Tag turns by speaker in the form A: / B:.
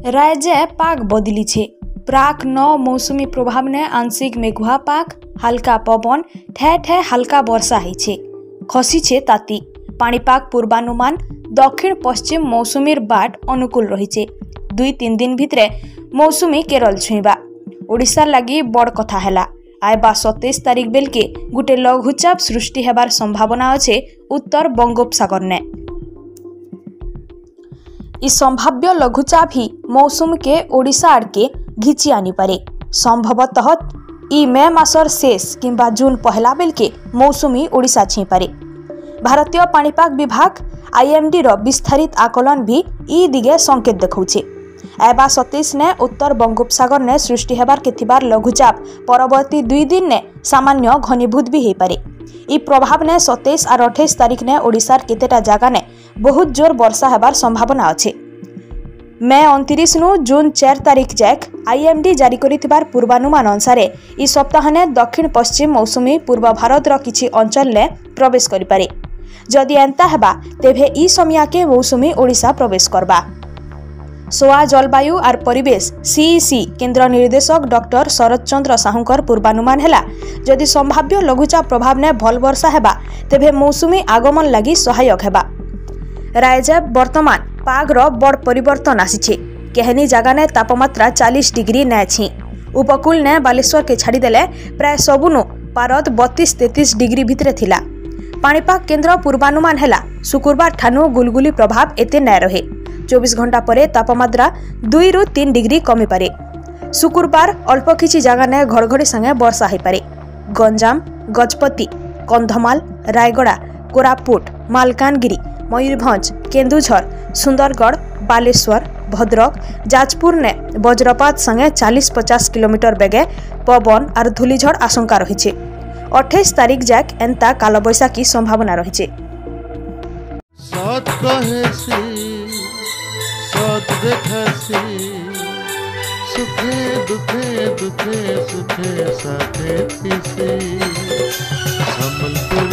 A: राज्य पाग बदली छे। प्राक 9 मौसुमी प्रभाव ने आंशिक मेघुआ पाग, हल्का पवन, ठे ठे हल्का वर्षा है, खसी छे ताती। पाणीपाग पूर्वानुमान दक्षिण पश्चिम मौसुमीर बाट अनुकूल रही। 2-3 दिन भितरे मौसुमी केरल छुईबा। ओडिशा लगी बड़ कथा हैला आयबा 27 तारीख बेलके गुटे लघुचाप सृष्टि हेबार संभावना अच्छे उत्तर बंगोपसागर ने। इस संभाव्य लघुचाप ही मौसुम के ओडिशा आड़के घिची आनी पारे। संभवतः ई मे मासर शेष किंबा जून पहला बेलके मौसुमी ओडिशा छी पारे। भारतीय पाणीपाग विभाग IMD रो विस्तारित आकलन भी ई दिगे संकेत देखौछे। एबा 27 ने उत्तर बंगोपसागर ने सृष्टि हेबार के थिबार लघुचाप परवर्ती 2 दिन ने सामान्य घनीभूत भी हो पारे। ई प्रभाव ने 27 और 28 तारीख ने ओडिशार केतेटा जगह ने बहुत जोर वर्षा हेबार संभावना अच्छे। मे 29 नु जून 4 तारीख जाक IMD जारी करिथिबार पूर्वानुमान अनुसार ई सप्ताह ने दक्षिण पश्चिम मौसुमी पूर्व भारत रो किछि अंचल ने प्रवेश करि पारे। जदि एंता हेबा तेभे ई समिया के मौसुमी ओडिशा प्रवेश करबा। सोआ जलवायु और परिवेश CEC केंद्र निर्देशक डॉक्टर शरद चंद्र साहूकर पूर्वानुमान हैला जदि संभाव्य लघुचाप प्रभाव ने भल वर्षा हेबा तेभे मौसुमी आगमन लगी सहायक हेबा। राज्य वर्तमान पाग रो बड़ परिवर्तन आसीछे। केहनी जगह ने तापमात्रा 40 डिग्री ने छी। उपकूल ने बालेश्वर के छाड़ीदेले प्राय सबुनु पारद 32-33 डिग्री भितरे थिला। पाणीपाग केंद्र पूर्वानुमान हैला शुक्रवार ठानु गुलगुली प्रभाव एते न रहे। 24 घंटा परे तापमात्रा 2-3 डिग्री कमी पारे। शुक्रवार अल्प किछि जगह ने घड़घड़ी संगे वर्षा हो पारे। गंजाम, गजपति, कंधमाल, रायगड़ा, कोरापुट, मालकानगिरी, मयूरभंज, केन्दुझर, सुंदरगढ़, बालेश्वर, भद्रक, जाजपुर ने वज्रपात संगे 40-50 किलोमीटर बेगे पवन और धूलिझड़ आशंका रही। 28 तारीख जाक एंता कालबैशाखी संभावना रही।
B: सुखे दुखे दुखे सुखे साथे संबलपुर